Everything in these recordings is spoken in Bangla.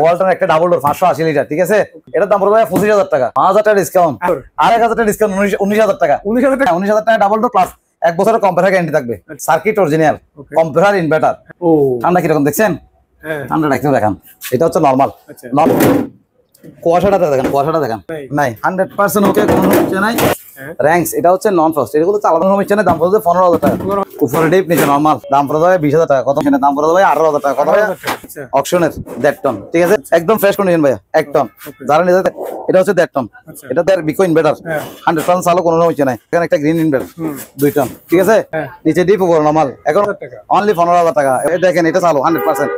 ওয়ালটন একটা ডাবল ডোর 580 লিটার, ঠিক আছে? এটার দাম পড়বে 25,000 টাকা, 5,000 টাকা ডিসকাউন্ট, আর 1,000 টাকা ডিসকাউন্ট, 19,000 টাকা। 19,000 টাকা ডাবল ডোর প্লাস 1 বছরের কম্পিউটার গ্যারান্টি থাকবে, সার্কিট অরিজিনাল, কম্পিউটার ইনভার্টার। ঠান্ডা কিরকম দেখছেন? ঠান্ডা একটু দেখান। এটা হচ্ছে নরমাল। কুয়াশাটা দেখেন, কুয়াশাটা দেখেন নাই, 100% ওকে, কোনো সমস্যা নাই। র‍্যাঙ্কস এটা হচ্ছে নন ফ্রস্ট, এগুলো চালানোর সমস্যা নেই। দাম পড়বে 15,000 টাকা। উপরে ডিপ নিচে নরমাল, দাম পড়বে 20,000 টাকা। কত কিনা দাম পড়বে 18,000 টাকা। কত ভাই? অকশনের 1.5 টন, ঠিক আছে? একদম ফ্রেশ কন্ডিশন ভাইয়া, 1 টন। যারা নিতে, এটা হচ্ছে 1.5 টন। এটা তার বিকো ইনভার্টার 100% চালু, কোনো সমস্যা নাই। এখানে একটা গ্রিন ইনভার্টার 2 টন, ঠিক আছে? নিচে ডিপ, উপরে নরমাল। এখন অনলি 15,000 টাকা। দেখেন এটা চালু 100%,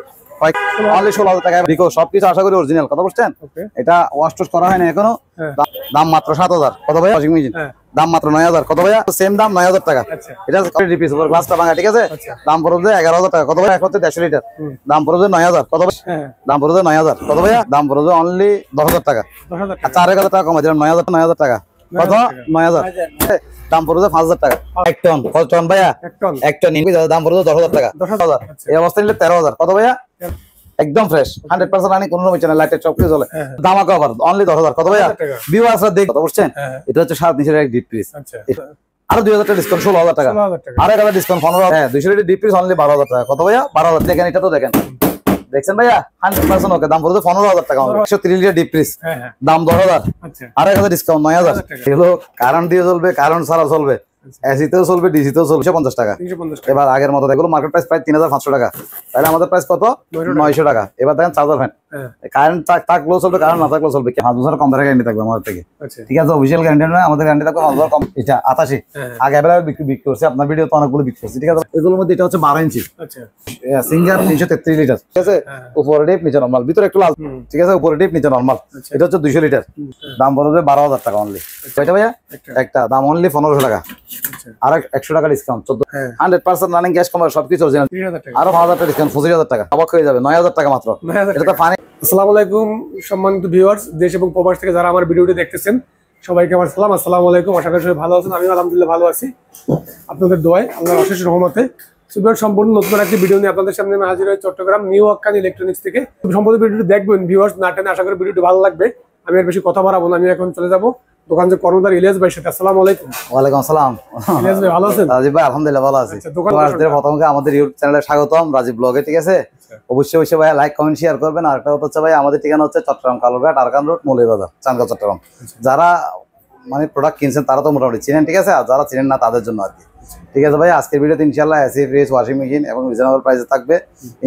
অনলি 16,000 টাকা। বিকো সবকিছু আশা করি অরিজিনাল। কথা বুঝছেন? এটা ওয়াশ টোশ করা হয় না এখনো। দাম মাত্র 7,000। কত ভাইয়া? ওয়াশিং মেশিন দাম মাত্র 9,000। কত ভাইয়া? সেম দাম 9,000 টাকা। এটা রিপিস উপর গ্লাসটা ভাঙা, ঠিক আছে? দাম পড়বে 11,000 টাকা। কত ভাইয়া? 150 লিটার, দাম পড়বে 9,000। কত ভাই? দাম পড়বে 9,000। কত ভাইয়া? দাম পড়বে অনলি 10,000 টাকা। আচ্ছা 1,000 টাকা কমাই দিলাম, 9,000 টাকা। কত? 9,000। দাম পড়বে 5,000 টাকা। 1 টন। কত টন ভাইয়া? 1 টন দাম পড়বে 10,000 টাকা। 10,000 এই অবস্থা নিলে 13,000। কত ভাইয়া? একদম ফ্রেশ 100% রানি, কোনো সমস্যা নাই। লাইটের সব কিছু চলে। দামা কভার অনলি 10,000। কত ভাইয়া? ভিউয়ার্সরা দেখ, কত বুঝছেন? এটা হচ্ছে 7 ইঞ্চির এক ডিপ ফ্রিজ। আরো 2,000 টাকা ডিসকাউন্ট, 16,000 টাকা। আর 1,000 ডিসকাউন্ট 15,000। হ্যাঁ 200 লিটার ডিপ ফ্রিজ অনলি 12,000 টাকা। কত ভাইয়া? 12,000। দেখেন এটা তো দেখেন, দেখছেন ভাইয়া? 100% ওকে, দাম পড়বে 15,000 টাকা। 130 লিটার ডিপ ফ্রিজ, দাম 10,000। আর 1,000 ডিসকাউন্ট 9,000। এগুলো কারেন্ট দিয়ে চলবে, কারেন্ট ছাড়া চলবে, এসিতেও চলবে, ডিসিতেও চলবে। 350 টাকা। এবার আগের মতো এগুলো মার্কেট প্রাইস প্রায় 3,500 টাকা। তাহলে আমাদের প্রাইস কত? 900 টাকা। এবার দেখেন চার্জার ফ্যান, কারেন্ট থাকলেও চলবে, কারেন্ট না থাকলেও চলবে। 5 বছর কম গ্যারান্টি থাকবে আমাদের থেকে, ঠিক আছে? অফিসিয়াল গ্যারান্টি নয়, আমাদের গ্যারান্টি থাকবে 5 বছর কম। এটা 88 আগে অ্যাভেলেবল বিক্রি করছে, আপনার ভিডিও তো অনেকগুলো বিক্রি করছে, ঠিক আছে? এগুলোর মধ্যে এটা হচ্ছে 12 ইঞ্চি সিঙ্গার, 333 লিটার, ঠিক আছে? উপরে ডিপ নিচে নরমাল, ভিতরে একটু লাল, ঠিক আছে? উপরে ডিপ নিচে নরমাল। এটা হচ্ছে 200 লিটার, দাম পড়বে 12,000 টাকা অনলি। এটা ভাইয়া একটা দাম অনলি 1500 টাকা। আর 100 টাকা ডিসকাউন্ট, 14। 100% রানিং গ্যাস কমার সবকিছু অরিজিনাল। আরো 5,000 টাকা ডিসকাউন্ট, 25,000 টাকা। অবাক হয়ে যাবে, 9,000 টাকা মাত্র। এটা তো ফানি। আসসালামু আলাইকুম সম্মানিত ভিউয়ার্স, দেশ এবং প্রবাস থেকে যারা আমার ভিডিওটি দেখতেছেন সবাইকে আমার সালাম। আসসালামু আলাইকুম। আশা করি সবাই ভালো আছেন। আমি আলহামদুলিল্লাহ ভালো আছি, আপনাদের দোয়ায়, আল্লাহর অশেষ রহমতে। সম্পূর্ণ নতুন একটি ভিডিও নিয়ে আপনাদের সামনে আমি হাজির হই চট্টগ্রাম নিউ আক্কান ইলেকট্রনিক্স থেকে। সম্পূর্ণ ভিডিওটি দেখবেন ভিউয়ার্স, না টেনে। আশা করি ভিডিওটি ভালো লাগবে। আমি আর বেশি কথা বাড়াবো না, আমি এখন চলে যাবো দোকান যে কর্মদার ইলিয়াস ভাই সাথে। আসসালামু আলাইকুম। ওয়ালাইকুম আসসালাম। ইলিয়াস ভাই ভালো আছেন? রাজীব ভাই আলহামদুলিল্লাহ ভালো আছি। দোকানদারদের প্রথমে আমাদের ইউটিউব চ্যানেলে স্বাগতম, রাজীব ব্লগে, ঠিক আছে? অবশ্যই ভাই লাইক কমেন্ট শেয়ার করবেন। আর একটা কথা হচ্ছে ভাই, আমাদের ঠিকানা হচ্ছে চট্টগ্রাম কালুরঘাট, আরকান রোড, মৌলভীবাজার, চানগাঁও, চট্টগ্রাম। যারা মানে প্রোডাক্ট কিনছেন তারা তো মোটামুটি চিনেন, ঠিক আছে? আর যারা চিনেন না তাদের জন্য আর কি, ঠিক আছে ভাই? আজকের ভিডিওতে ইনশাআল্লাহ এসি ফ্রিজ, ওয়াশিং মেশিন এবং রিজনেবল প্রাইসে থাকবে।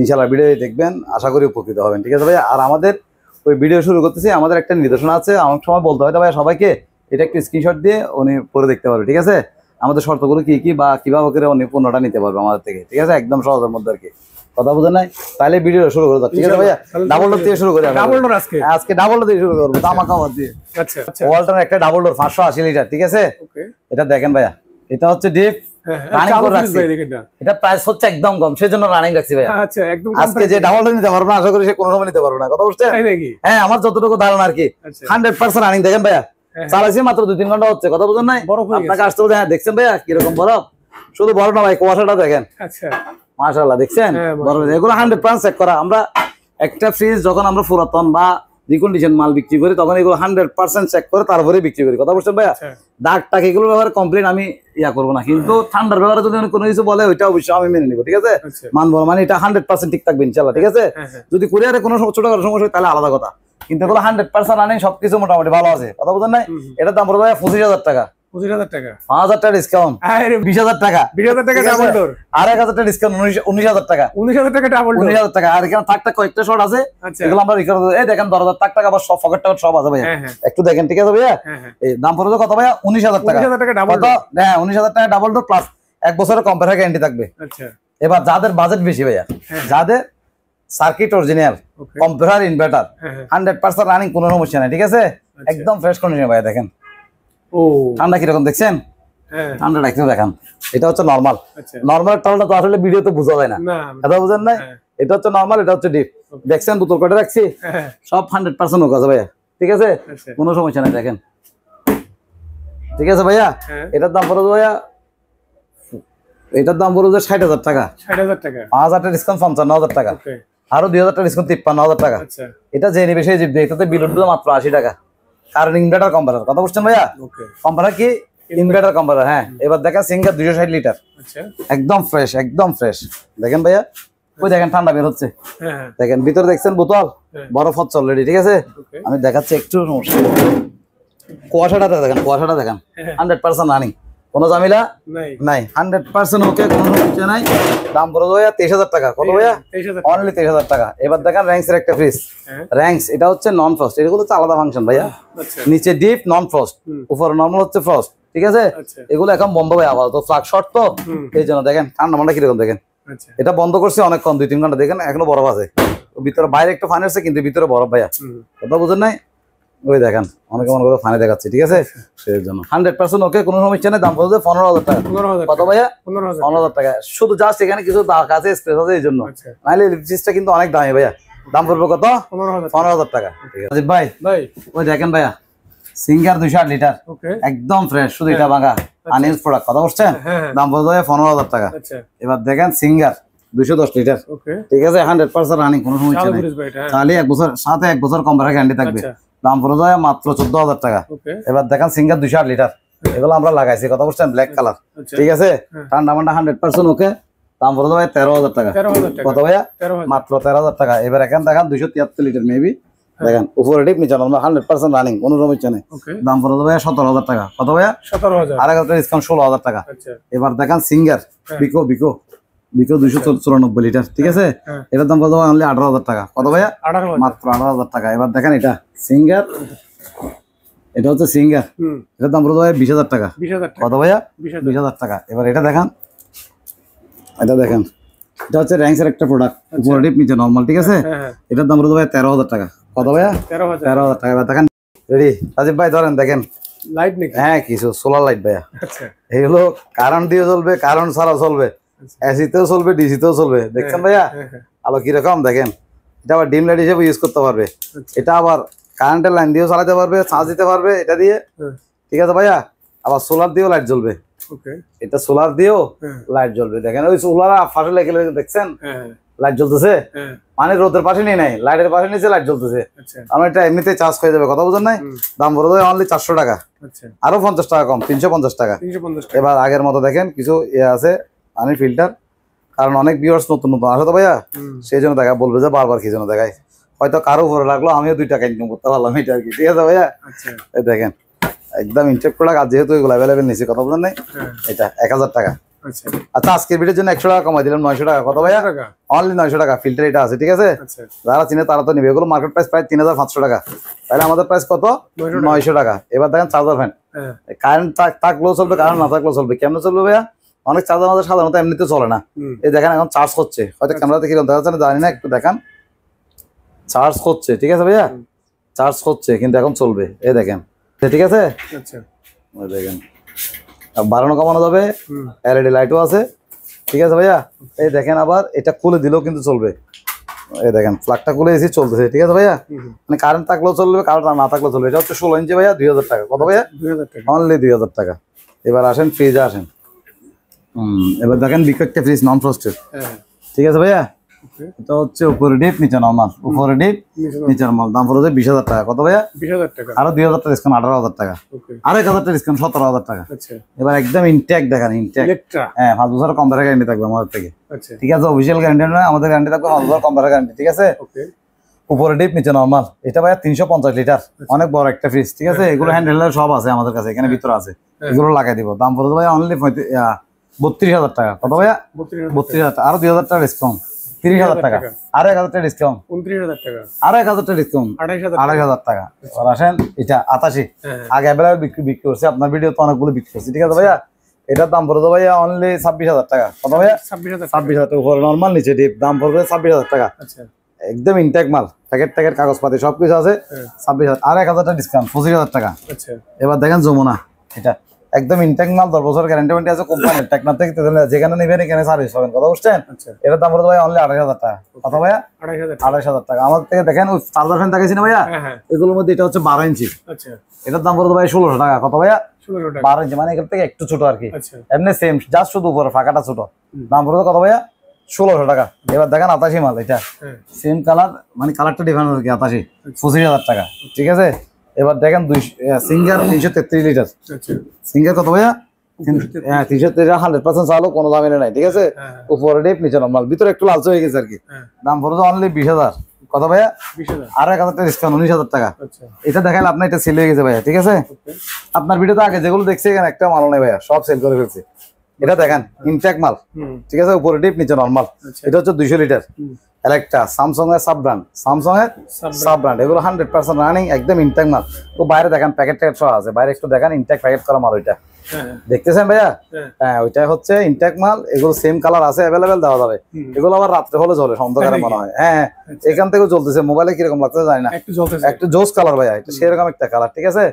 ইনশাআল্লাহ ভিডিও দেখবেন, আশা করি উপকৃত হবেন, ঠিক আছে ভাই? আর আমাদের ওই ভিডিও শুরু করতেছি, আমাদের একটা নির্দেশনা আছে, অনেক সময় বলতে হয় ভাই সবাইকে, এটা একটু স্ক্রিনশট দিয়ে উনি পরে দেখতে পারবে, ঠিক আছে? আমাদের শর্তগুলো কি কি বা কিভাবে করে উনি পণ্যটা নিতে পারবে আমাদের থেকে, ঠিক আছে? একদম সহজের মধ্যে আর কি, কথা বুঝে নাই? তাহলে ভিডিও শুরু করে দাও, ঠিক আছে ভাইয়া? ডাবল ডোর দিয়ে শুরু করি। আজকে ডাবল ডোর দিয়ে শুরু করবো, দামা কভার দিয়ে। ওয়ালটন একটা ডাবল ডোর 580 লিটার, ঠিক আছে? এটা দেখেন ভাইয়া, এটা হচ্ছে ডিপ রানিং করে রাখছি। এটা প্রাইস হচ্ছে একদম কম, সেজন্য রানিং রাখছি ভাইয়া। আচ্ছা একদম কম। আজকে যে ডাবল ডোর নিতে পারবো না, আশা করি সে কোনো সময় নিতে পারবো না, কথা বুঝছেন? হ্যাঁ আমার যতটুকু ধারণা আর কি। 100% রানিং। দেখেন ভাইয়া চালাইছি মাত্র 2-3 ঘন্টা হচ্ছে, কথা বুঝেন নাই? আপনাকে আসতে বলতে, হ্যাঁ দেখছেন ভাইয়া কিরকম বরফ? শুধু বরফ না ভাই, কুয়াশাটা দেখেন। আচ্ছা মাশাআল্লাহ, দেখছেন বরফ? এগুলো 100% চেক করা। আমরা একটা ফ্রিজ যখন আমরা পুরাতন বা রিকন্ডিশন মাল বিক্রি করি, তখন এগুলো 100% চেক করে তারপরে বিক্রি করি, কথা বুঝছেন ভাইয়া? দাগ টাক এগুলো ব্যাপারে কমপ্লেন আমি করবো না, কিন্তু ঠান্ডার ব্যাপারে যদি কোনো কিছু বলে ওইটা অবশ্যই আমি মেনে নিবো, ঠিক আছে? মানবো, মানে এটা 100% ঠিক থাকবে ইনশাআল্লাহ, ঠিক আছে? যদি কুরিয়ারে কোনো ছোটখাটো সমস্যা হয় তাহলে আলাদা কথা, কিন্তু এগুলো 100% রানিং, সবকিছু মোটামুটি ভালো আছে, কথা বুঝেন নাই? এটার দাম পড়বে 25,000 টাকা। 5,000 টাকা ডিসকাউন্ট, 20,000 টাকা। 20,000 টাকা ডাবল ডোর, আর 1,000 টাকা ডিসকাউন্ট, 19,000 টাকা। 19,000 টাকা ডাবল ডোর, 19,000 টাকা। আর এখানে থাক কয়েকটা শর্ট আছে, এগুলো আমরা রিকভার করব। এই দেখেন 10,000 টাকা আবার সব পকেট টাকা সব আছে ভাইয়া, একটু দেখেন, ঠিক আছে ভাইয়া? এই দাম পড়বে কত ভাইয়া? 19,000 টাকা। 19,000 টাকা ডাবল ডোর। হ্যাঁ 19,000 টাকা ডাবল ডোর প্লাস 1 বছরের কম্পিউটার গ্যারান্টি থাকবে। আচ্ছা এবার যাদের বাজেট বেশি ভাইয়া, যাদের circuit original, computer inverter, 100% running, কোনো সমস্যা নাই, ঠিক আছে? একদম ফ্রেশ কন্ডিশন ভাইয়া। দেখেন ও ঠান্ডা কিরকম দেখছেন? ঠান্ডাটা একটু দেখান। এটা হচ্ছে নরমাল। নরমাল টালটা তো আসলে ভিডিওতে বোঝা যায় না, কথা বুঝেন না? এটা হচ্ছে নরমাল, এটা হচ্ছে ডিপ। দেখছেন বোতল করে রাখছি, সব 100% ওকে আছে ভাইয়া, ঠিক আছে? কোনো সমস্যা নাই, দেখেন, ঠিক আছে ভাইয়া? এটার দাম পড়বে ভাইয়া, এটার দাম পড়বে 60,000 টাকা। 60,000 টাকা, 5,000 টাকা ডিসকাউন্ট, 55,000 টাকা। আরো 2000 টাকা ডিসকাউন্ট 53,000 টাকা। আচ্ছা এটা যে নিবে সেই জিতবে। এটাতে বিল উঠবে মাত্র 80 টাকা। কারণ ইনভার্টার কম্পারেটর কথা বুঝছেন ভাইয়া? ওকে কম্পারেটর কি ইনভার্টার কম্পারেটর। হ্যাঁ এবার দেখেন সিঙ্গার 260 লিটার আচ্ছা একদম ফ্রেশ একদম ফ্রেশ। দেখেন ভাইয়া ওই দেখেন ঠান্ডা বের হচ্ছে। হ্যাঁ হ্যাঁ দেখেন ভিতরে দেখছেন বোতল হ্যাঁ। বরফ হচ্ছে অলরেডি ঠিক আছে। ওকে আমি দেখাচ্ছি একটু সমস্যা। কুয়াশাটা দেখেন কুয়াশাটা দেখেন 100% রানিং কোনো ঝামেলা নাই নাই 100% ওকে কোনো সমস্যা নাই। দাম পড়ে ভাইয়া 23,000 টাকা। কত ভাইয়া? 23,000 অনলি 23,000 টাকা। এবার দেখেন র্যাঙ্কস এর একটা ফ্রিজ হ্যাঁ র্যাঙ্কস এটা হচ্ছে নন ফ্রস্ট। এগুলো হচ্ছে আলাদা ফাংশন ভাইয়া। আচ্ছা নিচে ডিপ নন ফ্রস্ট উপরে নরমাল হচ্ছে ফ্রস্ট ঠিক আছে। আচ্ছা এগুলো এখন বন্ধ ভাই আপাতত ফ্লাগ শর্ট তো এই জন্য দেখেন ঠান্ডা মান্ডা কিরকম দেখেন। আচ্ছা এটা বন্ধ করছে অনেকক্ষণ 2-3 ঘন্টা দেখেন এখনো বরফ আছে। ভিতরে বাইরে একটু ফানি আছে কিন্তু ভিতরে বরফ ভাইয়া। কথা বুঝেন নাই? ওই দেখেন অনেকে মনে করে ফানি দেখাচ্ছে ঠিক আছে সেই জন্য 100% ওকে কোনো সমস্যা নেই। দাম পড়বে 15,000 টাকা। 15,000 কত ভাইয়া? 15,000 15,000 টাকা। শুধু জাস্ট এখানে কিছু কাছে স্পেস আছে এই জন্য। আচ্ছা নাহলে ইলেকট্রিসিটিটা কিন্তু অনেক দামি ভাইয়া। দাম পড়বে কত? 15,000 15,000 টাকা। ঠিক আছে রাজীব ভাই ভাই ওই দেখেন ভাইয়া সিঙ্গার 208 লিটার ওকে একদম ফ্রেশ শুধু এটা ভাঙা আনইউজ প্রোডাক্ট কথা বলছেন। হ্যাঁ হ্যাঁ দাম পড়বে 15,000 টাকা। আচ্ছা এবার দেখেন সিঙ্গার 210 লিটার ওকে ঠিক আছে 100% রানিং কোনো সমস্যা চালু নেই। করিস ভাই এটা হ্যাঁ খালি 1 বছর সাথে 1 বছর কম্পারেটর গ্যারান্টি থাকবে। আচ্ছা দাম পড়ে যায় মাত্র 14,000 টাকা। ওকে এবার দেখেন সিঙ্গার 208 লিটার এগুলো আমরা লাগাইছি কথা বলছেন ব্ল্যাক কালার আচ্ছা ঠিক আছে। হ্যাঁ। ঠান্ডা মান্ডা 100% ওকে। দাম পড়ে যাবে 13,000 টাকা। 13,000 টাকা কত ভাইয়া? 13,000 মাত্র 13,000 টাকা। এবার এখান দেখেন 273 লিটার মেবি দেখেন উপরে ডিপ নিচে আমরা 100% রানিং কোনো সমস্যা নেই। ওকে দাম পড়ে যাবে 17,000 টাকা। কত ভাইয়া? 17,000 আর 1,000 ডিসকাউন্ট 16,000 টাকা। আচ্ছা এবার দেখেন সিঙ্গার হ্যাঁ। বিকো বিকো বিকো 294 লিটার ঠিক আছে। হ্যাঁ এটার দাম পড়ে যাবে অনলি 18,000 টাকা। কত ভাইয়া? 18,000 মাত্র 18,000 টাকা। এবার দেখেন এটা সিঙ্গার এটা হচ্ছে সিঙ্গার এটার দাম পড়ে যাবে 20,000 টাকা। 20,000 টাকা কত ভাইয়া? 20,000 20,000 টাকা। এবার এটা দেখেন এটা দেখেন এটা হচ্ছে র্যাঙ্কস এর একটা প্রোডাক্ট উপরে ডিপ নিচে নরমাল ঠিক আছে। হ্যাঁ হ্যাঁ এটার দাম পড়ে যাবে 13,000 টাকা। কত ভাইয়া? 13,000 13,000 টাকা। এবার দেখেন রেডি রাজীব ভাই ধরেন দেখেন লাইট নাকি হ্যাঁ কিছু সোলার লাইট ভাইয়া। আচ্ছা এগুলো কারেন্ট দিয়ে চলবে কারেন্ট ছাড়াও চলবে এসিতেও চলবে ডিসিতেও চলবে দেখছেন ভাইয়া হ্যাঁ হ্যাঁ আলো কিরকম দেখেন। এটা আবার ডিম লাইট হিসেবে ইউজ করতে পারবে। আচ্ছা এটা আবার কারেন্টের লাইন দিয়েও চালাতে পারবে চার্জ দিতে পারবে এটা দিয়ে হ্যাঁ ঠিক আছে ভাইয়া। আবার সোলার দিয়েও লাইট জ্বলবে। ওকে এটা সোলার দিয়েও হ্যাঁ লাইট জ্বলবে দেখেন ওই সোলার ফাঁসে লেগে দেখছেন হ্যাঁ লাইট জ্বলতেছে হ্যাঁ মানে রোদের পাশে নিয়ে নাই লাইটের পাশে নিচে লাইট জ্বলতেছে। আচ্ছা আমার এটা এমনিতে চার্জ হয়ে যাবে কথা বুঝেন নাই। দাম পড়ে যাবে অনলি 400 টাকা। আচ্ছা আরো 50 টাকা কম 350 টাকা। 350 টাকা এবার আগের মতো দেখেন কিছু ইয়ে আছে পানি ফিল্টার কারণ অনেক ভিউয়ার্স নতুন নতুন আসে তো ভাইয়া সেই জন্য দেখা বলবে যে বারবার কি জন্য দেখায় হয়তো কারো উপরে লাগলো আমিও 2 টাকা ইনকাম করতে পারলাম এটা আর কি ঠিক আছে ভাইয়া। আচ্ছা এই দেখেন একদম ইনটেক প্রোডাক্ট আর যেহেতু এগুলো অ্যাভেলেবেল নিছি কথা বলেন নাই হ্যাঁ এটা 1,000 টাকা। আচ্ছা আচ্ছা আজকের ভিডিওর জন্য 100 টাকা কমাই দিলাম 900 টাকা। কত ভাইয়া? টাকা অনলি 900 টাকা ফিল্টার এটা আছে ঠিক আছে। আচ্ছা যারা চিনে তারা তো নিবে এগুলো মার্কেট প্রাইস প্রায় 3,500 টাকা তাহলে আমাদের প্রাইস কত? 900 টাকা। এবার দেখেন চার্জার ফ্যান হ্যাঁ কারেন্ট থাকলেও চলবে কারেন্ট না থাকলেও চলবে কেমন চলবে ভাইয়া? অনেক চার্জার আমাদের সাধারণত এমনিতে চলে না। এই দেখেন এখন চার্জ হচ্ছে হয়তো ক্যামেরাতে কিরকম দেখা যাচ্ছে না জানি না একটু দেখান চার্জ হচ্ছে ঠিক আছে ভাইয়া চার্জ হচ্ছে কিন্তু এখন চলবে এই দেখেন ঠিক আছে। আচ্ছা ওই দেখেন বাড়ানো কমানো যাবে এলইডি লাইটও আছে ঠিক আছে ভাইয়া। এই দেখেন আবার এটা খুলে দিলেও কিন্তু চলবে এই দেখেন প্লাগটা খুলে এসে চলতেছে ঠিক আছে ভাইয়া। মানে কারেন্ট থাকলেও চলবে কারেন্ট না থাকলেও চলবে। এটা হচ্ছে 16 ইঞ্চি ভাইয়া 2,000 টাকা। কত ভাইয়া? 2,000 টাকা অনলি 2,000 টাকা। এবার আসেন ফ্রিজে আসেন এবার দেখেন বিকটটা ফ্রিজ নন ফ্রস্টেড হ্যাঁ ঠিক আছে ভাইয়া। ওকে এটা হচ্ছে উপরে ডিপ নিচে নরমাল উপরে ডিপ নিচে নরমাল দাম পড়ে 20,000 টাকা। কত ভাইয়া? 20,000 টাকা আরো 2,000 টাকা ডিসকাউন্ট 18,000 টাকা। ওকে আর 1,000 টাকা ডিসকাউন্ট 17,000 টাকা। আচ্ছা এবার একদম ইনটেক দেখেন ইনটেক ইলেকট্রা হ্যাঁ 5 বছর কম্পারেটর গ্যারান্টি থাকবে আমাদের থেকে আচ্ছা ঠিক আছে। অফিসিয়াল গ্যারান্টি নয় আমাদের গ্যারান্টি থাকবে 5 বছর কম্পারেটর গ্যারান্টি ঠিক আছে। ওকে উপরে ডিপ নিচে নরমাল এটা ভাইয়া 350 লিটার অনেক বড় একটা ফ্রিজ ঠিক আছে। এগুলো হ্যান্ডেল সব আছে আমাদের কাছে এখানে ভিতরে আছে এগুলো লাগাই দিব। দাম পড়ে ভাইয়া অনলি 32,000 টাকা। কত ভাইয়া? 32,000 32,000 আরো 2,000 টাকা ডিসকাউন্ট 30,000 টাকা। আরো 1,000 টাকা ডিসকাউন্ট 29,000 টাকা আরো 1,000 টাকা ডিসকাউন্ট 28,000 2,500 টাকা। এবার আসেন এটা 88 হ্যাঁ আগে অ্যাভেলেবল বিক্রি করছে আপনার ভিডিও তো অনেকগুলো বিক্রি করছে ঠিক আছে ভাইয়া। এটার দাম পড়বে ভাইয়া অনলি 26,000 টাকা। কত ভাইয়া? 26,000 26,000 টাকা উপরে নরমাল নিচে ডিপ দাম পড়বে 26,000 টাকা। আচ্ছা একদম ইনটেক মাল প্যাকেট ট্যাকেট কাগজপাতি সবকিছু আছে। হ্যাঁ 26,000 আর 1,000 টাকা ডিসকাউন্ট 25,000 টাকা। আচ্ছা এবার দেখেন যমুনা এটা একদম ইনটেক মাল 10 বছর গ্যারান্টি ওয়ারেন্টি আছে কোম্পানির টেকনাফ থেকে যেখানে নেবেন এখানে সার্ভিস পাবেন কথা বুঝছেন। আচ্ছা এটার দাম পড়বে ভাই অনলি 28,000 টাকা। কত ভাইয়া? 28,000 28,000 টাকা। আমাদের থেকে দেখেন ওই চার্জার ফ্যান দেখাইছি না ভাইয়া হ্যাঁ হ্যাঁ এগুলোর মধ্যে এটা হচ্ছে 12 ইঞ্চি আচ্ছা এটার দাম পড়বে ভাই 1600 টাকা। কত ভাইয়া? 16 টাকা 12 ইঞ্চি মানে এখান থেকে একটু ছোট আর কি আচ্ছা এমনি সেম জাস্ট শুধু উপরে ফাঁকাটা ছোট। দাম পড়বে কত ভাইয়া? 1600 টাকা। এবার দেখেন 88 মাল, এটা সেম কালার, মানে কালারটা ডিফারেন্ট আর কি। 88 25,000 টাকা, ঠিক আছে। এবার দেখেন সিঙ্গার 333 লিটার। সিঙ্গার কত ভাইয়া? 333, 100% চালু, কোনো দামে নাই, ঠিক আছে। উপরে ডিপ, নিচে নরমাল, ভিতরে একটু লালচে হয়ে গেছে আর কি। দাম পড়বে অনলি 20,000। কত ভাইয়া? 20,000। আর 1000 টাকা ডিসকাউন্ট, 19,000 টাকা। এটা দেখাইলে আপনার এটা সেল হয়ে গেছে ভাইয়া, ঠিক আছে। আপনার ভিডিওতে আগে যেগুলো দেখছি এখানে একটা মাল নেই ভাইয়া, সব সেল করে ফেলছে। এটা দেখেন ইনটেক মাল, ঠিক আছে, উপরে ডিপ, নিচে নরমাল। এটা হচ্ছে 200 লিটার একটা স্যামসাং এর সাব ব্র্যান্ড, স্যামসাং এর সাব ব্র্যান্ড। এগুলো 100% রানিং, একদম ইনটেক মাল। তো বাইরে দেখেন প্যাকেট ট্যাকেট সহ আছে, বাইরে একটু দেখেন ইনটেক প্যাকেট করা মাল। ওইটা দেখতেছেন ভাইয়া? হ্যাঁ, ওইটা হচ্ছে ইনটেক মাল। এগুলো সেম কালার আছে, অ্যাভেলেবেল দেওয়া যাবে। এগুলো আবার রাত্রে হলে চলে, সন্ধ্যাকারে মনে হয়। হ্যাঁ, এখান থেকেও চলতেছে। মোবাইলে কিরকম লাগতেছে জানি না, একটু জোস কালার ভাইয়া, এটা সেরকম একটা কালার, ঠিক আছে।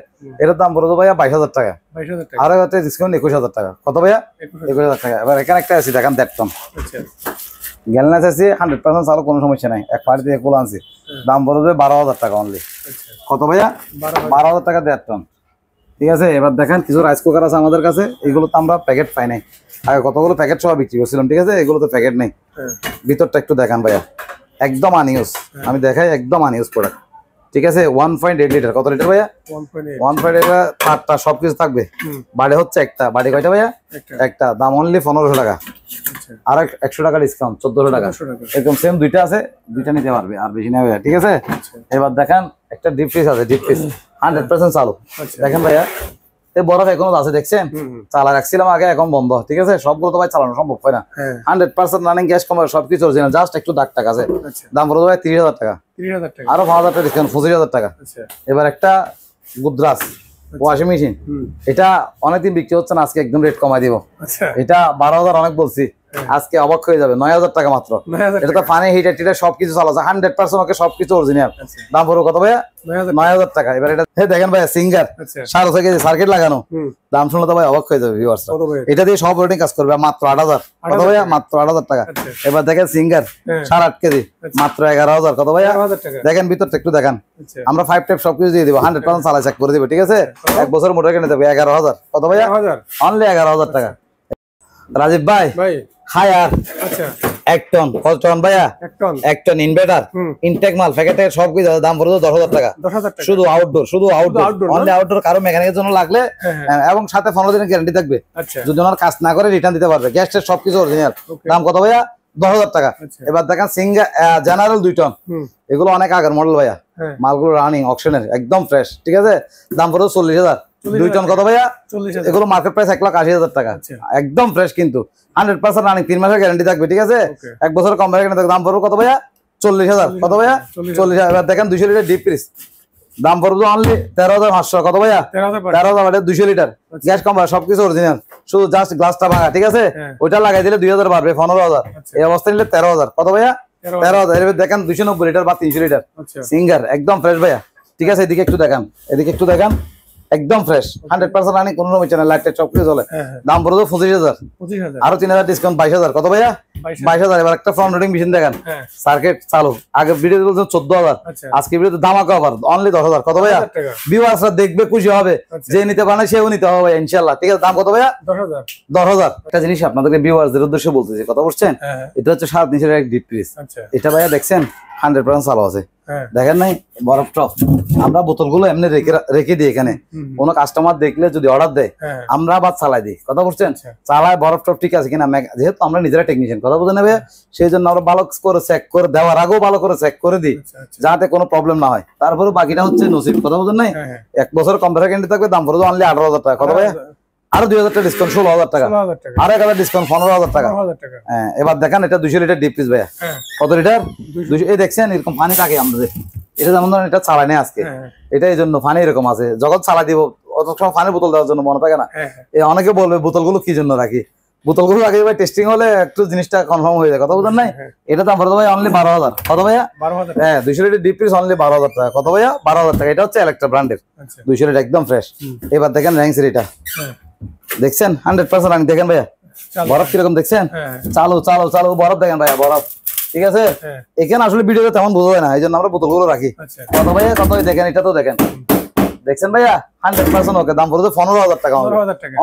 এটার দাম পড়বে ভাইয়া 22,000 টাকা। আর একটা ডিসকাউন্ট 21,000 টাকা। কত ভাইয়া? 21,000 টাকা। এবার এখানে একটা আছে দেখেন, দেখতাম গ্যালনাস আছে, 100% চালু, কোনো সমস্যা নাই। এক পার্টি দিয়ে কুল আনছি, দাম পড়বে 12,000 টাকা অনলি। কত ভাইয়া? 12,000 টাকা 1.5 টন, ঠিক আছে। এবার দেখেন কিছু রাইস কুকার আছে আমাদের কাছে, এগুলো তো আমরা প্যাকেট পাই নাই, আগে কতগুলো প্যাকেট সহ বিক্রি করছিলাম, ঠিক আছে। এগুলো তো প্যাকেট নেই। ভিতরটা একটু দেখান ভাইয়া, একদম আনইউজ। আমি দেখাই, একদম আনইউজ প্রোডাক্ট, ঠিক আছে। 1.8 লিটার। কত লিটার ভাইয়া? 1.8। পাটটা সবকিছু থাকবে। বাড়ি হচ্ছে একটা, বাড়ি কয়টা ভাইয়া? একটা। দাম অনলি 1500 টাকা। আর 100 টাকা ডিসকাউন্ট, 1400 টাকা। এরকম সেম দুইটা আছে, দুইটা নিতে পারবে, আর বেশি নেবে, ঠিক আছে। এবার দেখেন একটা ডিপ ফ্রিজ আছে, ডিপ ফ্রিজ 100% চালু। দেখেন ভাইয়া, এই বরফ এখনো আছে, দেখছেন? চালা রাখছিলাম আগে, এখন বন্ধ, ঠিক আছে। সবগুলো তো ভাই চালানো সম্ভব হয় না। 100% রানিং, গ্যাস কমার সবকিছু অরিজিনাল, জাস্ট একটু দাগ টাকা আছে। দাম পড়বে ভাই 30,000 টাকা। আরো 5,000 টাকা ডিসকাউন্ট, 25,000 টাকা। এবার একটা গুদ্রাস ওয়াশিং মেশিন, এটা অনেকদিন বিক্রি হচ্ছে না, আজকে একদম রেট কমাই দিব। এটা 12,000 অনেক বলছি, আজকে অবাক হয়ে যাবে, 9,000 টাকা মাত্র। এটা তো পানি হিটার টিটার সবকিছু চালাচ্ছে, 100% ওকে, সবকিছু অরিজিনাল। দাম পড়বে কত ভাইয়া? 9,000 টাকা। এবার এটা দেখেন ভাইয়া, সিঙ্গার 6.5 কেজি সার্কিট লাগানো। দাম শুনলে তো ভাই অবাক হয়ে যাবে ভিউয়ার্স। এটা দিয়ে সব রেটিং কাজ করবে, মাত্র 8,000। কত ভাইয়া? মাত্র 8,000 টাকা। এবার দেখেন সিঙ্গার 8.5 কেজি, মাত্র 11,000। কত ভাইয়া? দেখেন ভিতরটা একটু দেখান, আমরা 5 টাইপ সবকিছু দিয়ে দিব, 100% চালা চেক করে দিব, ঠিক আছে। 1 বছর মোটর কিনে দেবে 11,000। কত ভাইয়া? অনলি 11,000 টাকা। রাজীব ভাই, হায়ার 1 টন। কত টন ভাইয়া? 1 টন ইনভার্টার, ইনটেক মাল, প্যাকেট সবকিছু, দাম পড়বে 10,000 টাকা। শুধু আউটডোর, শুধু আউটডোর, অনলি আউটডোর। কারো মেকানিকের জন্য লাগলে, এবং সাথে 15 দিনের গ্যারান্টি থাকবে, যদি ওনার কাজ না করে রিটার্ন দিতে পারবে। গ্যাস টেস্ট সবকিছু অরিজিনাল। দাম কত ভাইয়া? 10,000 টাকা। এবার দেখেন সিঙ্গার জেনারেল 2 টন, এগুলো অনেক আগের মডেল ভাইয়া, মালগুলো রানিং অকশনের, একদম ফ্রেশ, ঠিক আছে। দাম পড়বে 40,000। 2 টন কত ভাইয়া? 40,000। এগুলো মার্কেট প্রাইস 1,80,000 টাকা, একদম ফ্রেশ, কিন্তু 100% রানিং, 3 মাসের গ্যারান্টি থাকবে, ঠিক আছে। 1 বছর কম থাকবে। দাম পড়বে কত ভাইয়া? 40,000। কত ভাইয়া? 40,000। এবার দেখেন 200 লিটার ডিপ ফ্রিজ, দাম পড়বে অনলি 13,500। কত ভাইয়া? 13,000। 200 লিটার গ্যাস কম, সবকিছু অরিজিনাল, শুধু জাস্ট গ্লাসটা ভাঙা, ঠিক আছে। ওইটা লাগাই দিলে 2,000 বাড়বে, 15,000। এই অবস্থা নিলে 13,000। কত ভাইয়া? 13,000। এবার দেখেন 290 লিটার বা 300 লিটার সিঙ্গার, একদম ফ্রেশ ভাইয়া, ঠিক আছে। এদিকে একটু দেখান, এদিকে একটু দেখান, একদম ফ্রেশ, 100% রানিং, কোনো সমস্যা নাই, লাইট সবকিছু চলে। দাম পড়বে 25,000। আরো 3,000 ডিসকাউন্ট, 22,000। কত ভাইয়া? 22,000। এবার একটা ফ্রন্ট লোডিং মেশিন দেখান, সার্কিট চালু। আগে ভিডিও বলছেন 14,000, আজকে ভিডিওতে ধামাকা অফার, অনলি 10,000। কত ভাইয়া? ভিউয়ার্সরা দেখবে, খুশি হবে, যে নিতে পারে না সেও নিতে হবে ইনশাআল্লাহ, ঠিক আছে। দাম কত ভাইয়া? 10,000। একটা জিনিস আপনাদেরকে ভিউয়ার্সদের উদ্দেশ্যে বলতেছি, কথা বলছেন। এটা হচ্ছে 7.5 লিটার এক ডিপ ফ্রিজ। এটা ভাইয়া দেখছেন 100% চালু আছে, দেখেন নাই বরফ টপ। আমরা বোতলগুলো এমনি রেখে দিই এখানে, কোনো কাস্টমার দেখলে যদি অর্ডার দেয়, আমরা আবার চালাই দিই, কথা বলছেন। চালায় বরফ টপ ঠিক আছে কিনা, যেহেতু আমরা নিজেরা টেকনিশিয়ান, কথা বুঝে নেবে, সেই জন্য আমরা ভালো করে চেক করে দেওয়ার আগেও ভালো করে চেক করে দিই, যাতে কোনো প্রবলেম না হয়। তারপরে বাকিটা হচ্ছে নসিব, কথা বুঝেন নাই। 1 বছর কম্পিউটার গ্যারান্টি থাকবে, দাম পড়বে অনলি 18,000 টাকা। কত ভাইয়া? আরো 2,000 টাকা ডিসকাউন্ট, 16,000 টাকা। আরো 1,000 ডিসকাউন্ট, 15,000 টাকা। হ্যাঁ, এবার দেখেন এটা 200 লিটার ডিপ ফ্রিজ ভাইয়া। কত লিটার? 200। এই দেখছেন এরকম পানি থাকে আমাদের, এটা যেমন ধরেন এটা চালাই নেই আজকে, এটা এই জন্য পানি এরকম আছে। যখন চালাই দিব অত সময় পানির বোতল দেওয়ার জন্য মনে থাকে না। অনেকে বলবে বোতলগুলো কি জন্য রাখি, বোতলগুলো আগে ভাই টেস্টিং হলে একটু জিনিসটা কনফার্ম হয়ে যায়, কথা বুঝেন নাই। এটা দাম পড়বে ভাই অনলি 12,000। কত ভাইয়া? 12,000। হ্যাঁ, 200 লিটার ডিপ ফ্রিজ অনলি 12,000 টাকা। কত ভাইয়া? 12,000 টাকা। এটা হচ্ছে ইলেকট্রা ব্র্যান্ডের 200 লিটার, একদম ফ্রেশ। এবার দেখেন র্যাঙ্কসের, এটা দেখছেন 100% রানিং। দেখেন ভাইয়া বরফ কিরকম, দেখছেন? চালু চালু চালু বরফ, দেখেন ভাইয়া বরফ, ঠিক আছে। এখানে আসলে ভিডিওতে তেমন বোঝা যায় না, এই জন্য আমরা বোতলগুলো রাখি। কত ভাইয়া? কত? দেখেন, এটা তো দেখেন, দেখছেন ভাইয়া 100% ওকে। দাম পড়বে 15,000 টাকা,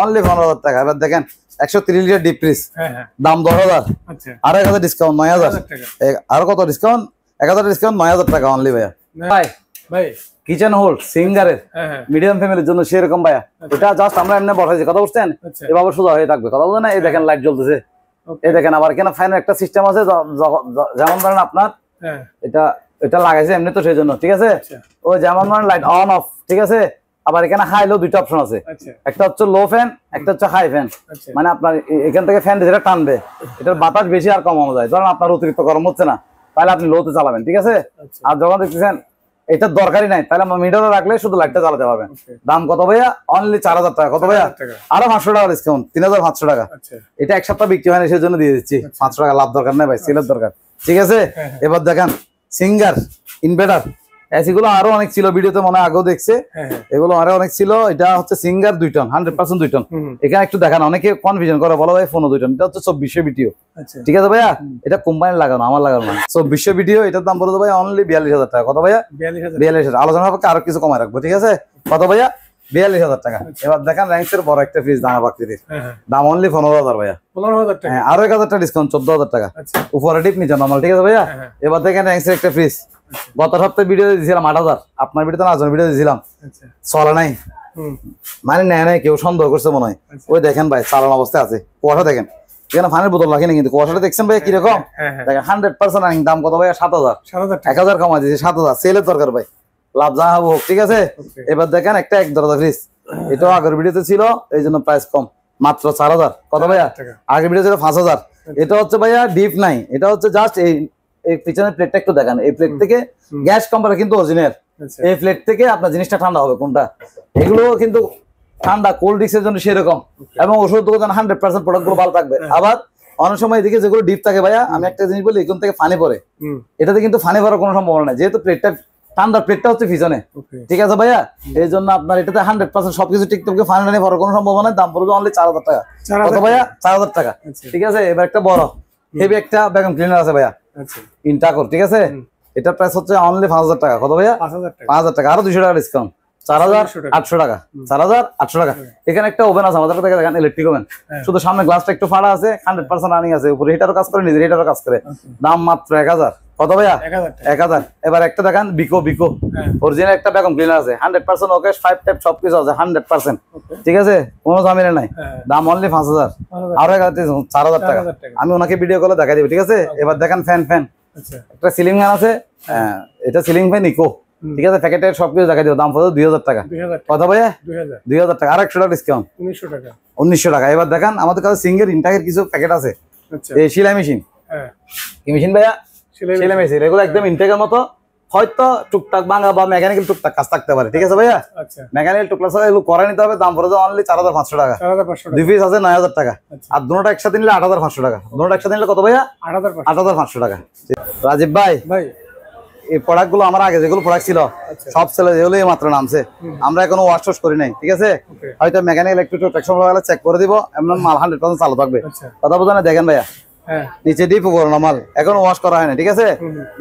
অনলি 15,000 টাকা। এবার দেখেন 130 লিটার ডিপ ফ্রিজ, হ্যাঁ হ্যাঁ দাম 10,000, আচ্ছা আর 1000 ডিসকাউন্ট 9,000, টাকা আর কত ডিসকাউন্ট, 1000 ডিসকাউন্ট 9,000 টাকা অনলি ভাইয়া। ভাই ভাই কিচেন হোল্ড সিঙ্গারের হ্যাঁ হ্যাঁ মিডিয়াম ফ্যামিলির জন্য সেরকম ভাইয়া, এটা জাস্ট আমরা এমনি বসাইছি, কথা বুঝছেন, আচ্ছা এভাবে সোজা হয়ে থাকবে, কথা বুঝছেন না, এই দেখেন লাইট জ্বলতেছে, ওকে এই দেখেন আবার এখানে ফ্যানের একটা সিস্টেম আছে, যেমন ধরেন আপনার হ্যাঁ এটা এটা লাগাইছে এমনি তো সেই জন্য, ঠিক আছে, আচ্ছা ওই যেমন ধরেন লাইট অন অফ, ঠিক আছে, আবার এখানে হাই লো দুইটা অপশন আছে, আচ্ছা একটা হচ্ছে লো ফ্যান, একটা হচ্ছে হাই ফ্যান, আচ্ছা মানে আপনার এখান থেকে ফ্যান যেটা টানবে এটার বাতাস বেশি আর কমানো যায়, ধরেন আপনার অতিরিক্ত গরম হচ্ছে না তাহলে আপনি লোতে চালাবেন, ঠিক আছে, আচ্ছা আর যখন দেখতেছেন এটার দরকারই নাই তাহলে মিটারে রাখলে শুধু লাইটটা চালাতে পারবেন। ওকে দাম কত ভাইয়া, অনলি 4,000 টাকা, কত ভাইয়া, 4,000 টাকা আরো 500 টাকা ডিসকাউন্ট, 3,500 টাকা, আচ্ছা এটা এক সপ্তাহ বিক্রি হয়নি সেই জন্য দিয়ে দিচ্ছি, 500 টাকা লাভ দরকার নেই ভাই, সেলের দরকার, ঠিক আছে। হ্যাঁ, হ্যাঁ। এবার দেখেন সিঙ্গার ইনভার্টার, এসি গুলো আরো অনেক ছিল, ভিডিওতে মনে হয় আগেও দেখছে, হ্যাঁ হ্যাঁ এগুলো আরো অনেক ছিল, এটা হচ্ছে সিঙ্গার 2 টন 100% 2 টন, হুম এখানে একটু দেখান, অনেকে কনফিউশন করে বলো ভাই ফোন 2 টন, এটা হচ্ছে 2400 বিটিও, আচ্ছা ঠিক আছে ভাইয়া, এটা কোম্পানি লাগানো আমার লাগানো না, 2400 ভিডিও, এটার দাম বলতে ভাই অনলি 42,000 টাকা, কত ভাইয়া, 42,000 42,000, আলোচনা হবে আরো কিছু কমায় রাখবো, ঠিক আছে, কত ভাইয়া, 42,000 টাকা। এবার দেখেন র্যাঙ্কসের বড় একটা ফ্রিজ দানা বাকরির, হ্যাঁ হ্যাঁ দাম অনলি 15,000 ভাইয়া, 15,000 টাকা হ্যাঁ, আরো 1,000 টাকা ডিসকাউন্ট, 14,000 টাকা, আচ্ছা উপরে টিপ নিচে নরমাল, ঠিক আছে ভাইয়া। হ্যাঁ হ্যাঁ এবার দেখেন র্যাঙ্কসের একটা ফ্রিজ, গত সপ্তাহে ভিডিও দিয়েছিলাম 8,000, আপনার ভিডিওতে না ভিডিও দিয়েছিলাম, আচ্ছা চলে নাই, হুম মানে নেয় নাই, কেউ সন্দেহ করছে মনে হয়, আচ্ছা। ওই দেখেন ভাই চালানো অবস্থায় আছে, কুয়াশা দেখেন, এখানে পানির বোতল রাখিনি কিন্তু কুয়াশাটা দেখছেন ভাই কিরকম, হ্যাঁ হ্যাঁ দেখেন 100% রানিং, দাম কত ভাইয়া, 7,000, 7,000 টাকা 1,000 কমা দিয়েছে, 7,000, সেলের দরকার ভাই, লাভ যা হোক, ঠিক আছে। ওকে এবার দেখেন একটা এক দরজা ফ্রিজ, এটাও আগের ভিডিওতে ছিল এই জন্য প্রাইস কম, মাত্র 4,000, কত ভাইয়া, টাকা আগের ভিডিও ছিল 5,000, এটা হচ্ছে ভাইয়া ডিপ নাই, এটা হচ্ছে জাস্ট এই এই পিছনের প্লেটটা একটু দেখান, এই প্লেট থেকে গ্যাস কম্পারে কিন্তু অরিজিনাল, আচ্ছা এই প্লেট থেকে আপনার জিনিসটা ঠান্ডা হবে কোনটা, এগুলো কিন্তু ঠান্ডা কোল্ড ড্রিঙ্কসের জন্য সেরকম, এবং ওষুধ দোকান 100% প্রোডাক্ট গুলো ভালো থাকবে। আবার অনেক সময় এদিকে যেগুলো ডিপ থাকে ভাইয়া, আমি একটা জিনিস বলি, এখান থেকে ফানি পড়ে, হুম এটাতে কিন্তু ফানি পড়ার কোনো সম্ভাবনা নাই, যেহেতু প্লেটটা ঠান্ডা, প্লেটটা হচ্ছে পিছনে, ওকে ঠিক আছে ভাইয়া, এই জন্য আপনার এটাতে 100% সবকিছু ঠিকঠাক ফানি টানি পড়ার কোনো সম্ভাবনা নাই, দাম পড়বে অনলি 4,000 টাকা, 4,000 কত ভাইয়া, 4,000 টাকা, আচ্ছা ঠিক আছে। এবার একটা বড় হেভি একটা ভ্যাকুয়াম ক্লিনার আছে ভাইয়া, আচ্ছা ইনটাকর, ঠিক আছে, এটার প্রাইস হচ্ছে অনলি 5,000 টাকা, কত ভাইয়া, 5,000 টাকা 5,000 টাকা, আরো 200 টাকা ডিসকাউন্ট, 4,800 টাকা, 4,800 টাকা। এখানে একটা ওভেন আছে আমাদের কাছে, দেখেন ইলেকট্রিক ওভেন, হ্যাঁ। শুধু সামনে গ্লাসটা একটু ফাড়া আছে, 100% রানিং আছে, উপরে হিটারও কাজ করে, নিজের হিটারও কাজ করে, দাম মাত্র 1,000, কত ভাইয়া, 1,000 টাকা 1,000। এবার একটা দেখেন বিকো, হ্যাঁ অরিজিনাল একটা ভ্যাকুয়াম ক্লিনার আছে, 100% ওকে, 5 ট্যাপ সবকিছু আছে 100%, ওকে ঠিক আছে, কোনো ঝামেলা নাই, হ্যাঁ দাম অনলি 5,000, 5,000 আরো 4,000 টাকা, 4,000 টাকা আমি ওনাকে ভিডিও কলে দেখা দিব, ঠিক আছে। এবার দেখেন ফ্যান, আচ্ছা একটা সিলিং ফ্যান আছে, হ্যাঁ, এটা সিলিং ফ্যান ইকো, ঠিক আছে, প্যাকেটের সবকিছু দেখা দিব, দাম পড়বে 2,000 টাকা, 2,000 টাকা কত ভাইয়া, 2,000 2,000 টাকা, আর 100 টাকা ডিসকাউন্ট, 1,900 টাকা 1,900 টাকা। এবার দেখেন আমাদের কাছে সিঙ্গেল ইনটাকের কিছু প্যাকেট আছে, আচ্ছা এই সেলাই মেশিন, হ্যাঁ কি মেশিন ভাইয়া, সেলাই সেলাই মেশিন, এগুলো একদম ইনটেকের মতো, হয়তো টুকটাক ভাঙা বা মেকানিক্যাল টুকটাক কাজ থাকতে পারে, ঠিক আছে ভাইয়া, আচ্ছা মেকানিক্যাল টুকটাক এগুলো করে নিতে হবে, দাম পড়বে অনলি 4,500 টাকা, 4,500 টাকা 2 পিস আছে 9,000 টাকা, আচ্ছা আর দুটোটা একসাথে নিলে 8,500 টাকা, দুটোটা একসাথে নিলে কত ভাইয়া, 8,500 8,500 টাকা। রাজীব ভাই, ভাই এই প্রোডাক্ট গুলো আমার আগে যেগুলো প্রোডাক্ট ছিল আচ্ছা সব ছেলে যেগুলো মাত্র নামছে, আমরা এখনো ওয়াশ টোশ করি নাই, ঠিক আছে, ওকে হয়তো মেকানিক্যাল একটু ট্রাকশন লাগালে চেক করে দিব, এমন মাল 100% চালু থাকবে, আচ্ছা কথা বোঝা না, দেখেন ভাইয়া হ্যাঁ নিচে ডিপ উপর মাল এখনো ওয়াশ করা হয় না, ঠিক আছে,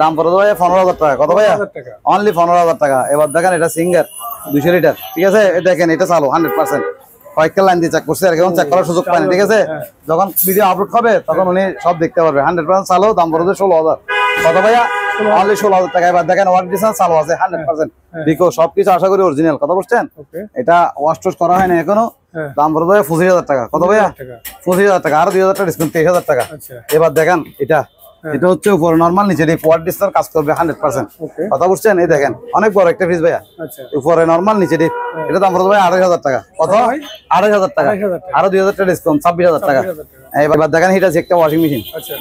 দাম পড়বে ভাইয়া 15,000 টাকা, কত ভাইয়া, 15,000 টাকা অনলি 15,000 টাকা। এবার দেখেন এটা সিঙ্গার 200 লিটার, ঠিক আছে, দেখেন এটা চালু 100%, কয়েকটা লাইন দিয়ে চেক করছে, আর কেমন চেক করার সুযোগ পায়নি, ঠিক আছে, হ্যাঁ। যখন ভিডিও আপলোড হবে তখন উনি সব দেখতে পারবে, 100% চালু, দাম পড়বে 16,000, কত ভাইয়া, অনলি 16,000 টাকা। এবার দেখেন ওয়ার্ক ডিসটেন্স চালু আছে 100%, বিকো সবকিছু আশা করি অরিজিনাল, কথা বুঝছেন, ওকে এটা ওয়াশ টোশ করা হয় না এখনো, হ্যাঁ দাম পড়বে 25,000 টাকা, কত ভাইয়া, 2,000 টাকা 25,000 টাকা, আরো 2,000 টাকা ডিসকাউন্ট, 23,000 টাকা। আচ্ছা এবার দেখেন এটা হচ্ছে উপর নরমাল, নিচে ওয়ার্ক ডিসটেন্স কাজ করবে 100%, ওকে কথা বুঝছেন, এই দেখেন অনেক বড় একটা ফ্রিজ ভাইয়া, আচ্ছা উপরে নরমাল নিচে ডিপ, এটা দাম পড়বে 2,500 টাকা, কত, ভাই? 2,500 টাকা, 2,500 টাকা আরো 2,000 টাকা ডিসকাউন্ট, 26,000 টাকা। 2,000 টাকা এবার দেখেন এটা একটা ওয়াশিং মেশিন, আচ্ছা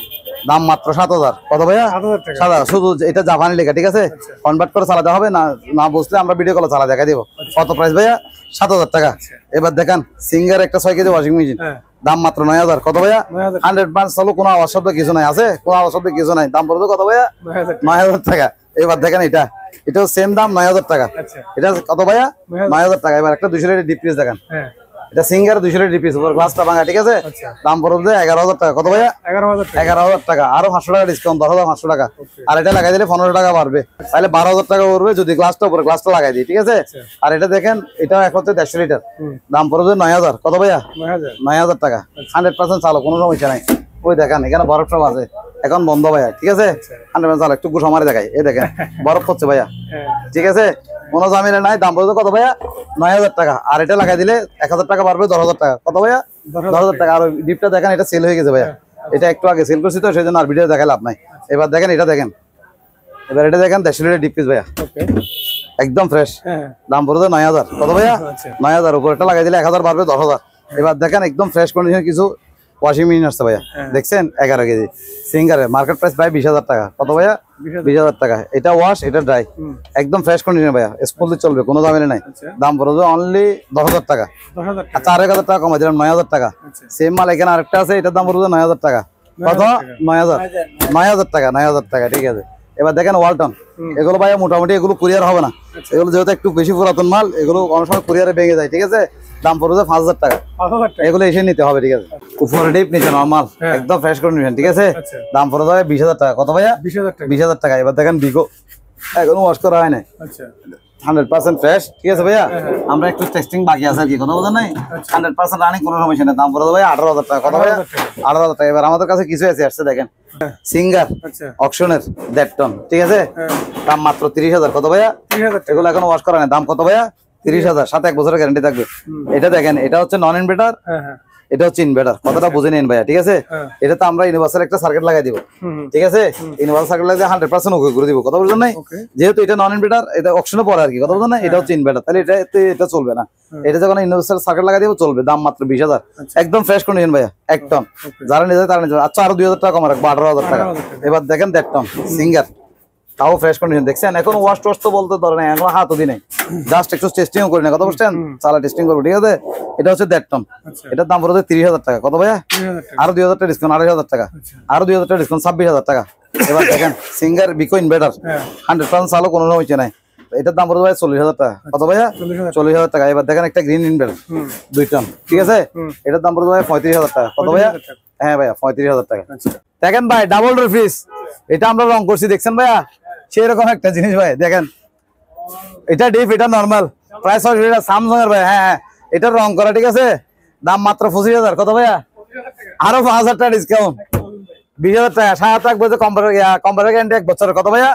দাম মাত্র 7,000, কত ভাইয়া, 7,000 টাকা সাদা, শুধু এটা জাপানি লেখা, ঠিক আছে, আচ্ছা। কনভার্ট করে চালাতে হবে না, না বুঝলে আমরা ভিডিও কলে চালা দেখা দিব, কত প্রাইস ভাইয়া, 7,000 টাকা। এবার দেখেন সিঙ্গার একটা 6 কেজি ওয়াশিং মেশিন, হ্যাঁ দাম মাত্র 9,000, কত ভাইয়া, 9,000 100% চালু, কোনো আওয়াজ শব্দ কিছু নাই, আছে কোনো আওয়াজ শব্দ কিছু নাই, দাম পড়বে কত ভাইয়া, 9,000 টাকা 9,000 টাকা। এবার দেখেন এটাও সেম দাম 9,000 টাকা, আচ্ছা এটা কত ভাইয়া, 9,000 9,000 টাকা। এবার একটা 200 লিটার ডিপ ফ্রিজ দেখেন, হ্যাঁ এটা সিঙ্গার 200 টাকা পিস, উপর গ্লাসটা ভাঙা, ঠিক আছে? আচ্ছা দাম পড়বে 11,000 টাকা। কত ভাইয়া? 11,000 টাকা। 11,000 টাকা, আরো 500 টাকা ডিসকাউন্ট, 10,500 টাকা। আর এটা লাগাই দিলে 15 টাকা বাড়বে, তাহলে 12,000 টাকা পড়বে যদি গ্লাসটা উপরে গ্লাসটা লাগাই দিই, ঠিক আছে? আর এটা দেখেন, এটা এক হচ্ছে 150 লিটার, দাম পড়বে 9,000। কত ভাইয়া? 9,000 টাকা। 100% চালো, কোনো সমস্যা নাই। ওই দেখেন এখানে বরফ সব আছে, এখন বন্ধ ভাইয়া, ঠিক আছে? 100% চালো, একটু গুছামারি দেখাই, এই দেখেন বরফ পড়ছে ভাইয়া, ঠিক আছে? কোনো জামিলা নাই। দাম পড়বে কত ভাইয়া? 9,000 টাকা। আর এটা লাগাই দিলে 1,000 টাকা বাড়বে, 10,000 টাকা। কত ভাইয়া? 10,000 টাকা। আর ডিপটা দেখেন, এটা সেল হয়ে গেছে ভাইয়া, এটা একটু আগে সেল করছি তো সেই জন্য আর ভিডিও দেখাই লাভ নাই। এবার দেখেন, এটা দেখেন, এবার এটা দেখেন 150 লিটার ডিপ পিস ভাইয়া, একদম ফ্রেশ, দাম পড়বে 9,000। কত ভাইয়া? 9,000। উপর এটা লাগাই দিলে 1,000 বাড়বে, 10,000। এবার দেখেন একদম ফ্রেশ কন্ডিশন কিছু ওয়াশিং মেশিন আসছে ভাইয়া, দেখছেন 11 কেজি সিঙ্গারে, মার্কেট প্রাইস প্রায় 20,000 টাকা। কত ভাইয়া? 20,000 টাকা। এটা ওয়াশ, এটা ড্রাই, একদম ফ্রেশ কন্ডিশন ভাইয়া, স্মুথলি চলবে, কোনো দামে নাই। দাম পড়বে অনলি 10,000 টাকা। আচ্ছা, 1,000 টাকা কমাই দিলাম, 9,000 টাকা। সেম মাল এখানে আরেকটা আছে, এটার দাম পড়বে 9,000 টাকা। কত? 9,000। 9,000 টাকা, 9,000 টাকা, ঠিক আছে? এবার দেখেন ওয়ালটন, এগুলো ভাইয়া মোটামুটি এগুলো কুরিয়ার হবে না, এগুলো যেহেতু একটু বেশি পুরাতন মাল, এগুলো অনেক সময় কুরিয়ারে ভেঙে যায়, ঠিক আছে? দাম পড়বে 5,000 টাকা। এগুলো এসে নিতে হবে, ঠিক আছে? উপরে ডিপ, নিচে নরমাল, একদম ফ্রেশ করে নিবেন, ঠিক আছে? দাম পড়বে 20,000 টাকা। কত ভাইয়া? 20,000 টাকা। এবার দেখেন বিগো, এখনো ওয়াশ করা হয় নাই, 100% ফ্রেশ, ঠিক আছে ভাইয়া? আমরা একটু টেস্টিং বাকি আছে আর কি, কথা বলেন নাই। 100% রানিং, কোনো সমস্যা নেই। দাম পড়বে ভাই 18,000 টাকা। কত ভাইয়া? 18,000 টাকা। এবার আমাদের কাছে কিছু আসছে দেখেন, সিঙ্গার অকশনের 1.5 টন, ঠিক আছে? দাম মাত্র 30,000। কত ভাইয়া? 30,000। এগুলো এখনো ওয়াশ করা নাই, দাম কত ভাইয়া? 30,000, সাথে 1 বছরের গ্যারান্টি থাকবে। এটা দেখেন, এটা হচ্ছে নন ইনভার্টার, এটা হচ্ছে ইনভার্টার, কথাটা বুঝে নিন ভাইয়া, ঠিক আছে? এটা তো আমরা ইউনিভার্সাল একটা সার্কিট লাগাই দিব, ঠিক আছে? ইউনিভার্সাল সার্কিট লাগিয়ে 100% ওকে করে দিব, কথা বুঝলেন নাই? যেহেতু এটা নন ইনভার্টার, এটা অপশনে পড়ে আর কি, কথা বুঝলেন না? এটা হচ্ছে ইনভার্টার, তাহলে এটা চলবে না। এটা যখন ইউনিভার্সাল সার্কিট লাগাই দিব চলবে। দাম মাত্র 20,000, একদম ফ্রেশ কন্ডিশন ভাইয়া, 1 টন। যারা নিতে তারা নিতে। আচ্ছা, আরো 2,000 টাকা কমা রাখবো, 18,000 টাকা। এবার দেখেন 1.5 টন সিঙ্গার, তাও ফ্রেশ কন্ডিশন, দেখছেন? এখন ওয়াশ টোয়াশ তো বলতে ধরে নাই, এখন হাতও দিই নাই, জাস্ট একটু টেস্টিং করি না, কথা বুঝছেন? চালা টেস্টিং করবো, ঠিক আছে? এটা হচ্ছে 1.5 টন, এটার দাম পড়বে 30,000 টাকা। কত ভাইয়া? আরো 2,000 টাকা ডিসকাউন্ট, 28,000 টাকা। আরো 2,000 টাকা ডিসকাউন্ট, 26,000 টাকা। এবার দেখেন সিঙ্গার বিকো ইনভার্টার, 100% চালো, কোনো সমস্যা নাই। এটার দাম পড়বে ভাই 40,000 টাকা। কত ভাইয়া? 40,000 টাকা। এবার দেখেন একটা গ্রিন ইনভার্টার 2 টন, ঠিক আছে? এটার দাম পড়বে ভাই 35,000 টাকা। কত ভাইয়া? হ্যাঁ ভাইয়া, 35,000 টাকা। দেখেন ভাই, ডাবল ডোর ফ্রিজ, এটা আমরা রং করছি, দেখছেন ভাইয়া? সেই রকম একটা জিনিস ভাই, দেখেন এটা ডিপ, এটা নরমাল, প্রাইস স্যামসাং এর ভাই। হ্যাঁ, এটা রং করা, ঠিক আছে? দাম মাত্র 25,000। কত ভাইয়া? আরো 5,000 টাকা ডিসকাউন্ট, 20,000 টাকা। 7 লাখ বলতে কম্পিউটার গ্যারান্টি 1 বছর। কত ভাইয়া?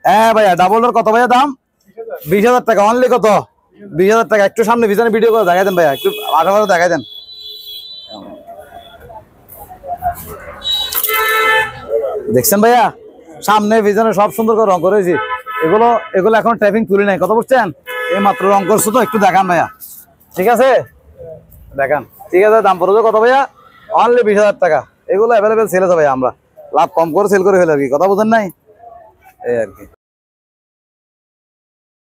হ্যাঁ ভাইয়া, ডাবল ডোর। কত ভাইয়া দাম? 20,000 টাকা অনলি। কত? 20,000 টাকা। একটু সামনে পিছনে ভিডিও করে দেখাই দেন ভাইয়া, একটু আঠারো দেখাই দেন। দেখছেন ভাইয়া, সামনে পিছনে সব সুন্দর করে রং করেছি। এগুলো এখন ট্যাপিং তুলি নাই, কথা বুঝছেন? এই মাত্র রং করছো তো, একটু দেখান ভাইয়া, ঠিক আছে? দেখান, ঠিক আছে? দাম পড়বে কত ভাইয়া? অনলি 20,000 টাকা। এগুলো অ্যাভেলেবেল সেল আছে ভাইয়া, আমরা লাভ কম করে সেল করে ফেলে আর কি, কথা বুঝেন নাই? এই আর কি।